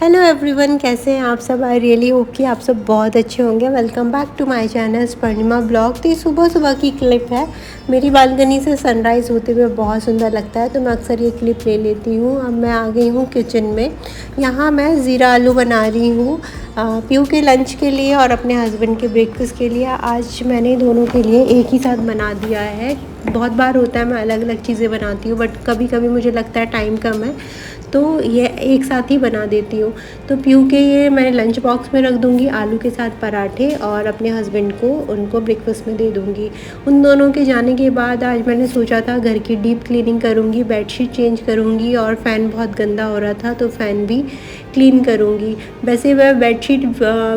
Hello everyone, कैसे हैं आप सब। आई रियली होप कि आप सब बहुत अच्छे होंगे। Welcome back to my channel Swarnima blog. तो ये सुबह सुबह की क्लिप है। मेरी बालकनी से सनराइज़ होते हुए बहुत सुंदर लगता है, तो मैं अक्सर ये क्लिप ले लेती हूँ। अब मैं आ गई हूँ किचन में। यहाँ मैं ज़ीरा आलू बना रही हूँ पीयू के लंच के लिए और अपने हस्बैंड के ब्रेकफास्ट के लिए। आज मैंने दोनों के लिए एक ही साथ बना दिया है। बहुत बार होता है मैं अलग अलग चीज़ें बनाती हूँ, बट कभी कभी मुझे लगता है टाइम कम है तो ये एक साथ ही बना देती हूँ। तो पीयू के ये मैं लंच बॉक्स में रख दूँगी आलू के साथ पराठे, और अपने हस्बैंड को उनको ब्रेकफास्ट में दे दूँगी। उन दोनों के जाने के बाद आज मैंने सोचा था घर की डीप क्लीनिंग करूँगी, बेडशीट चेंज करूँगी, और फ़ैन बहुत गंदा हो रहा था तो फ़ैन भी क्लीन करूँगी। वैसे मैं बेडशीट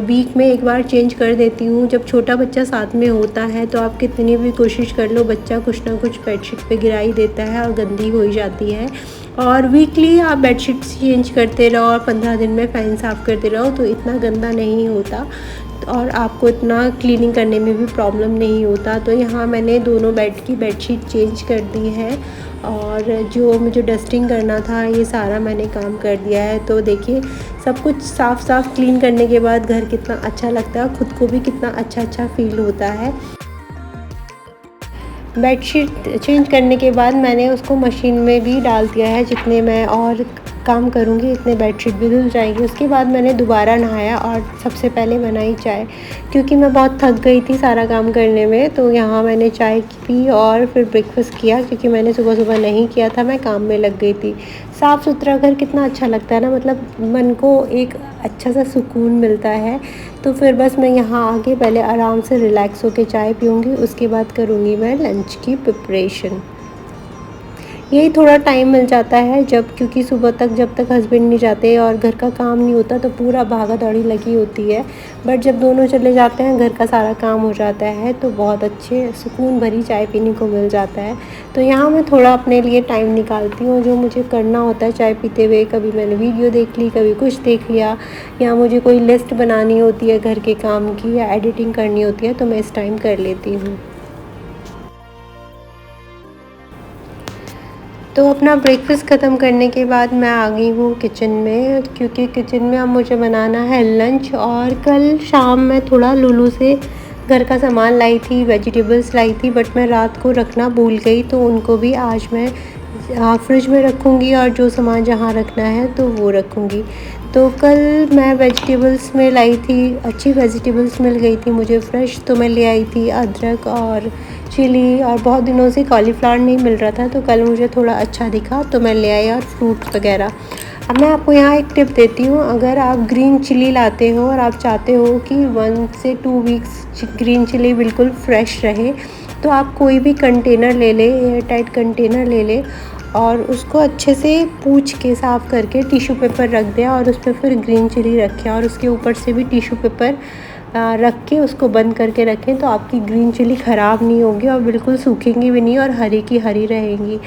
वीक में एक बार चेंज कर देती हूँ। जब छोटा बच्चा साथ में होता है तो आप कितनी भी कोशिश कर लो, बच्चा कुछ ना कुछ बेडशीट पे गिरा ही देता है और गंदी हो ही जाती है। और वीकली आप बेडशीट चेंज करते रहो और 15 दिन में फ़ैन साफ़ करते रहो तो इतना गंदा नहीं होता और आपको इतना क्लीनिंग करने में भी प्रॉब्लम नहीं होता। तो यहाँ मैंने दोनों बेड की बेडशीट चेंज कर दी है, और जो मुझे डस्टिंग करना था ये सारा मैंने काम कर दिया है। तो देखिए सब कुछ साफ़ क्लीन करने के बाद घर कितना अच्छा लगता है, खुद को भी कितना अच्छा फील होता है। बेडशीट चेंज करने के बाद मैंने उसको मशीन में भी डाल दिया है। जितने मैं और काम करूँगी इतने बेडशीट भी धुल जाएंगी। उसके बाद मैंने दोबारा नहाया और सबसे पहले बनाई चाय, क्योंकि मैं बहुत थक गई थी सारा काम करने में। तो यहाँ मैंने चाय पी और फिर ब्रेकफास्ट किया, क्योंकि मैंने सुबह सुबह नहीं किया था, मैं काम में लग गई थी। साफ़ सुथरा घर कितना अच्छा लगता है ना, मतलब मन को एक अच्छा सा सुकून मिलता है। तो फिर बस मैं यहाँ आके पहले आराम से रिलैक्स होके चाय पीऊँगी, उसके बाद करूँगी मैं लंच की प्रिपरेशन। यही थोड़ा टाइम मिल जाता है क्योंकि सुबह तक जब तक हस्बैंड नहीं जाते और घर का काम नहीं होता तो पूरा भागा दौड़ी लगी होती है। बट जब दोनों चले जाते हैं घर का सारा काम हो जाता है तो बहुत अच्छे सुकून भरी चाय पीने को मिल जाता है। तो यहाँ मैं थोड़ा अपने लिए टाइम निकालती हूँ जो मुझे करना होता है चाय पीते हुए। कभी मैंने वीडियो देख ली, कभी कुछ देख लिया, या मुझे कोई लिस्ट बनानी होती है घर के काम की या एडिटिंग करनी होती है तो मैं इस टाइम कर लेती हूँ। तो अपना ब्रेकफास्ट ख़त्म करने के बाद मैं आ गई हूँ किचन में, क्योंकि किचन में अब मुझे बनाना है लंच। और कल शाम मैं थोड़ा लुलु से घर का सामान लाई थी, वेजिटेबल्स लाई थी, बट मैं रात को रखना भूल गई। तो उनको भी आज मैं फ्रिज में रखूँगी और जो सामान जहाँ रखना है तो वो रखूँगी। तो कल मैं वेजिटेबल्स में लाई थी, अच्छी वेजिटेबल्स मिल गई थी मुझे फ्रेश, तो मैं ले आई थी अदरक और चिली, और बहुत दिनों से कॉलीफ्लावर नहीं मिल रहा था तो कल मुझे थोड़ा अच्छा दिखा तो मैं ले आई, और फ्रूट वगैरह। अब मैं आपको यहाँ एक टिप देती हूँ, अगर आप ग्रीन चिली लाते हो और आप चाहते हो कि 1 से 2 वीक्स ग्रीन चिली बिल्कुल फ्रेश रहे, तो आप कोई भी कंटेनर ले लें, एयर टाइट कंटेनर ले लें, और उसको अच्छे से पूछ के साफ़ करके टिश्यू पेपर रख दें और उस पर फिर ग्रीन चिली रखें, और उसके ऊपर से भी टिश्यू पेपर रख के उसको बंद करके रखें। तो आपकी ग्रीन चिली ख़राब नहीं होगी और बिल्कुल सूखेंगी भी नहीं और हरी की हरी रहेंगी।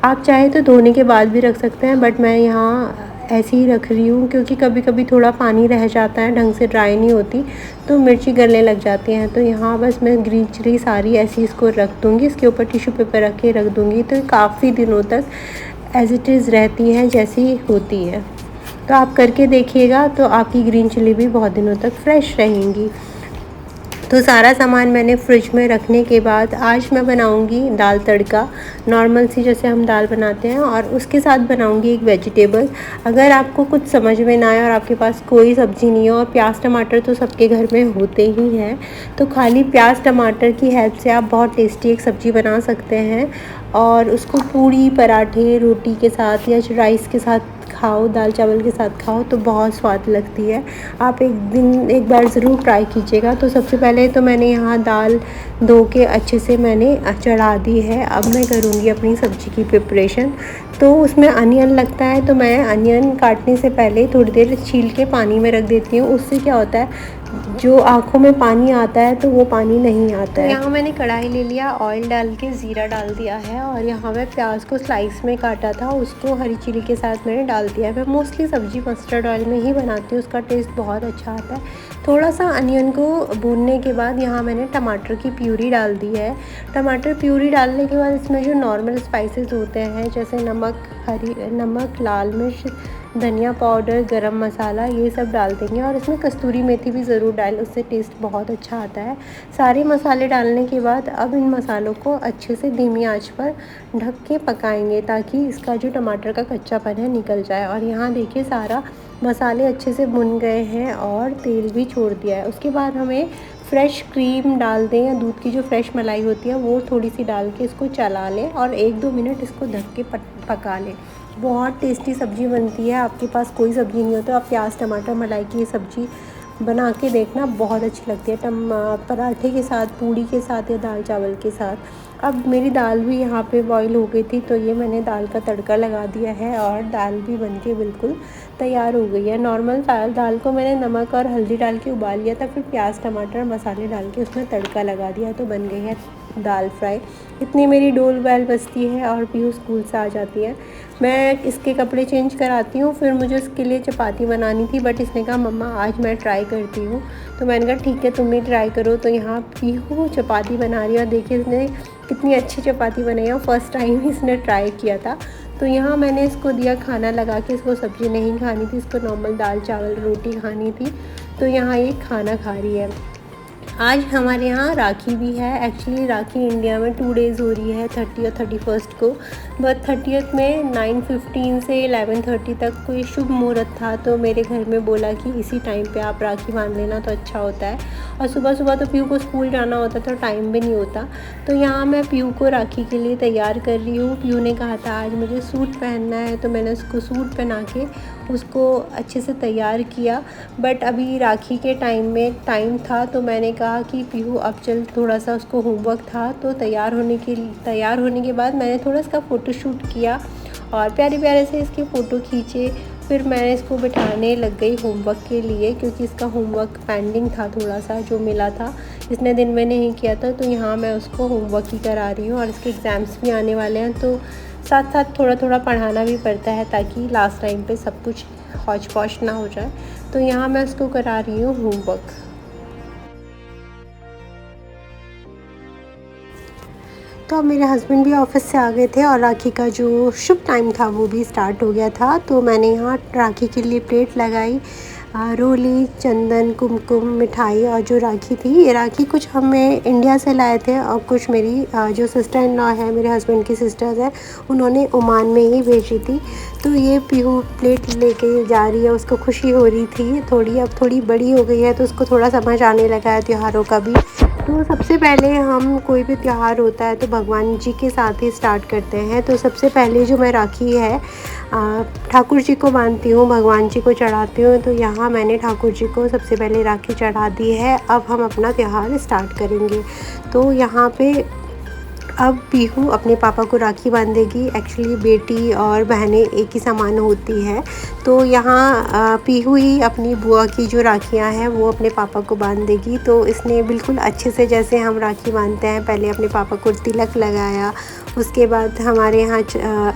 आप चाहे तो धोने के बाद भी रख सकते हैं, बट मैं यहाँ ऐसे ही रख रही हूँ क्योंकि कभी कभी थोड़ा पानी रह जाता है, ढंग से ड्राई नहीं होती तो मिर्ची गलने लग जाती हैं। तो यहाँ बस मैं ग्रीन चिली सारी ऐसी इसको रख दूँगी, इसके ऊपर टिश्यू पेपर रख के रख दूँगी, तो काफ़ी दिनों तक एज़ इट इज़ रहती है जैसी होती है। तो आप करके देखिएगा तो आपकी ग्रीन चिली भी बहुत दिनों तक फ्रेश रहेंगी। तो सारा सामान मैंने फ्रिज में रखने के बाद आज मैं बनाऊंगी दाल तड़का, नॉर्मल सी जैसे हम दाल बनाते हैं, और उसके साथ बनाऊंगी एक वेजिटेबल। अगर आपको कुछ समझ में ना आए और आपके पास कोई सब्ज़ी नहीं हो, और प्याज टमाटर तो सबके घर में होते ही हैं, तो खाली प्याज टमाटर की हेल्प से आप बहुत टेस्टी एक सब्ज़ी बना सकते हैं। और उसको पूड़ी पराठे रोटी के साथ या राइस के साथ खाओ, दाल चावल के साथ खाओ तो बहुत स्वाद लगती है। आप एक बार ज़रूर ट्राई कीजिएगा। तो सबसे पहले तो मैंने यहाँ दाल धो के अच्छे से मैंने चढ़ा दी है। अब मैं करूँगी अपनी सब्ज़ी की प्रिपरेशन। तो उसमें अनियन लगता है, तो मैं अनियन काटने से पहले थोड़ी देर छील के पानी में रख देती हूँ। उससे क्या होता है, जो आँखों में पानी आता है तो वो पानी नहीं आता है। यहाँ मैंने कढ़ाई ले लिया, ऑयल डाल के ज़ीरा डाल दिया है, और यहाँ मैं प्याज को स्लाइस में काटा था उसको हरी चिली के साथ मैंने डाल दिया है। मैं मोस्टली सब्ज़ी मस्टर्ड ऑयल में ही बनाती हूँ, उसका टेस्ट बहुत अच्छा आता है। थोड़ा सा अनियन को भूनने के बाद यहाँ मैंने टमाटर की प्यूरी डाल दी है। टमाटर प्यूरी डालने के बाद इसमें जो नॉर्मल स्पाइसेस होते हैं जैसे नमक, लाल मिर्च, धनिया पाउडर, गरम मसाला ये सब डाल देंगे और इसमें कस्तूरी मेथी भी ज़रूर डालें, उससे टेस्ट बहुत अच्छा आता है। सारे मसाले डालने के बाद अब इन मसालों को अच्छे से धीमी आंच पर ढक के पकाएंगे ताकि इसका जो टमाटर का कच्चापन है निकल जाए। और यहाँ देखिए सारा मसाले अच्छे से भुन गए हैं और तेल भी छोड़ दिया है। उसके बाद हमें फ्रेश क्रीम डाल दें या दूध की जो फ्रेश मलाई होती है वो थोड़ी सी डाल के इसको चला लें और 1-2 मिनट इसको ढक के पका लें। बहुत टेस्टी सब्ज़ी बनती है। आपके पास कोई सब्ज़ी नहीं हो तो आप प्याज टमाटर मलाई की ये सब्ज़ी बना के देखना, बहुत अच्छी लगती है पराठे के साथ, पूड़ी के साथ या दाल चावल के साथ। अब मेरी दाल भी यहाँ पे बॉईल हो गई थी तो ये मैंने दाल का तड़का लगा दिया है और दाल भी बनके बिल्कुल तैयार हो गई है। नॉर्मल दाल को मैंने नमक और हल्दी डाल के उबाल लिया था, फिर प्याज टमाटर मसाले डाल के उसमें तड़का लगा दिया तो बन गई है दाल फ्राई। इतनी मेरी डोल बैल बचती है और पीहू स्कूल से आ जाती है। मैं इसके कपड़े चेंज कराती हूँ, फिर मुझे उसके लिए चपाती बनानी थी बट इसने कहा मम्मा आज मैं ट्राई करती हूँ, तो मैंने कहा ठीक है तुम भी ट्राई करो। तो यहाँ पीहू चपाती बना रही है और देखिए इसने कितनी अच्छी चपाती बनाई है, फर्स्ट टाइम ही इसने ट्राई किया था। तो यहाँ मैंने इसको दिया खाना लगा के, इसको सब्ज़ी नहीं खानी थी, इसको नॉर्मल दाल चावल रोटी खानी थी, तो यहाँ ये खाना खा रही है। आज हमारे यहाँ राखी भी है। एक्चुअली राखी इंडिया में 2 डेज़ हो रही है, 30 और 31 को, बट 30 में 9:15 से 11:30 तक कोई शुभ मुहूर्त था तो मेरे घर में बोला कि इसी टाइम पे आप राखी बांध लेना तो अच्छा होता है। और सुबह सुबह तो पीहू को स्कूल जाना होता तो टाइम भी नहीं होता, तो यहाँ मैं पीहू को राखी के लिए तैयार कर रही हूँ। पीहू ने कहा था आज मुझे सूट पहनना है तो मैंने उसको सूट पहना के उसको अच्छे से तैयार किया। बट अभी राखी के टाइम था तो मैंने कहा कि पीहू अब चल, थोड़ा सा उसको होमवर्क था तो तैयार होने के बाद मैंने थोड़ा इसका फ़ोटोशूट किया और प्यारे प्यारे से इसके फ़ोटो खींचे। फिर मैंने इसको बिठाने लग गई होमवर्क के लिए क्योंकि इसका होमवर्क पेंडिंग था थोड़ा सा जो मिला था, इसने दिन में नहीं किया था, तो यहाँ मैं उसको होमवर्क ही करा रही हूँ। और इसके एग्ज़ाम्स भी आने वाले हैं तो साथ साथ थोड़ा थोड़ा पढ़ाना भी पड़ता है ताकि लास्ट टाइम पे सब कुछ हौच पौच ना हो जाए। तो यहाँ मैं उसको करा रही हूँ होमवर्क। तो अब मेरे हस्बैंड भी ऑफिस से आ गए थे और राखी का जो शुभ टाइम था वो भी स्टार्ट हो गया था। तो मैंने यहाँ राखी के लिए प्लेट लगाई, रोली, चंदन, कुमकुम, मिठाई और जो राखी थी, ये राखी कुछ हमें इंडिया से लाए थे और कुछ मेरी जो सिस्टर इन लॉ है, मेरे हस्बैंड की सिस्टर्स है, उन्होंने ओमान में ही भेजी थी। तो ये पीहू प्लेट लेके जा रही है, उसको खुशी हो रही थी थोड़ी, अब थोड़ी बड़ी हो गई है तो उसको थोड़ा समझ आने लगा है त्योहारों का भी। तो सबसे पहले हम कोई भी त्यौहार होता है तो भगवान जी के साथ ही स्टार्ट करते हैं। तो सबसे पहले जो मैं राखी है ठाकुर जी को बांधती हूँ, भगवान जी को चढ़ाती हूँ। तो यहाँ मैंने ठाकुर जी को सबसे पहले राखी चढ़ा दी है। अब हम अपना त्यौहार स्टार्ट करेंगे। तो यहाँ पे अब पीहू अपने पापा को राखी बांधेगी। एक्चुअली बेटी और बहनें एक ही समान होती है, तो यहाँ पीहू ही अपनी बुआ की जो राखियाँ हैं वो अपने पापा को बांध देगी। तो इसने बिल्कुल अच्छे से, जैसे हम राखी बांधते हैं, पहले अपने पापा को तिलक लगाया, उसके बाद हमारे यहाँ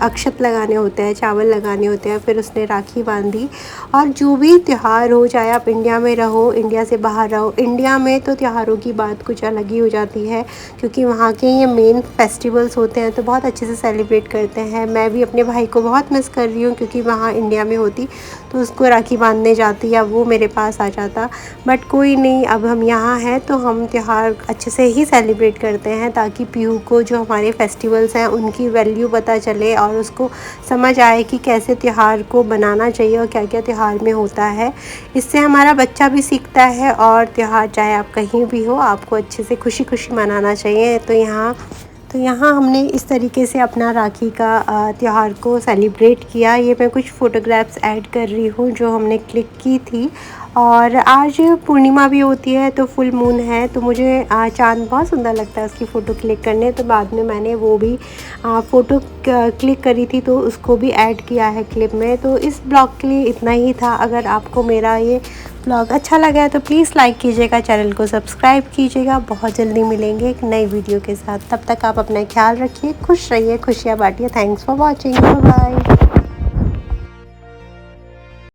अक्षत लगाने होते हैं, चावल लगाने होते हैं, फिर उसने राखी बांधी। और जो भी त्यौहार हो, चाहे आप इंडिया में रहो, इंडिया से बाहर रहो, इंडिया में तो त्योहारों की बात कुछ अलग ही हो जाती है क्योंकि वहाँ के ये मेन फेस्टिवल्स होते हैं तो बहुत अच्छे से सेलिब्रेट करते हैं। मैं भी अपने भाई को बहुत मिस कर रही हूँ क्योंकि वहाँ इंडिया में होती तो उसको राखी बांधने जाती या वो मेरे पास आ जाता, बट कोई नहीं, अब हम यहाँ हैं तो हम त्यौहार अच्छे से ही सेलिब्रेट करते हैं ताकि पीहू को जो हमारे फेस्टिवल्स हैं उनकी वैल्यू पता चले और उसको समझ आए कि कैसे त्यौहार को बनाना चाहिए और क्या क्या त्यौहार में होता है। इससे हमारा बच्चा भी सीखता है और त्यौहार चाहे आप कहीं भी हो, आपको अच्छे से खुशी खुशी मनाना चाहिए। तो यहाँ हमने इस तरीके से अपना राखी का त्यौहार को सेलिब्रेट किया। ये मैं कुछ फ़ोटोग्राफ्स ऐड कर रही हूँ जो हमने क्लिक की थी। और आज पूर्णिमा भी होती है तो फुल मून है, तो मुझे चाँद बहुत सुंदर लगता है उसकी फ़ोटो क्लिक करने, तो बाद में मैंने वो भी फ़ोटो क्लिक करी थी तो उसको भी ऐड किया है क्लिप में। तो इस ब्लॉग के लिए इतना ही था। अगर आपको मेरा ये ब्लॉग अच्छा लगा है तो प्लीज़ लाइक कीजिएगा, चैनल को सब्सक्राइब कीजिएगा। बहुत जल्दी मिलेंगे एक नई वीडियो के साथ, तब तक आप अपना ख्याल रखिए, खुश रहिए, खुशियाँ बांटिए। Thanks for watching, bye bye.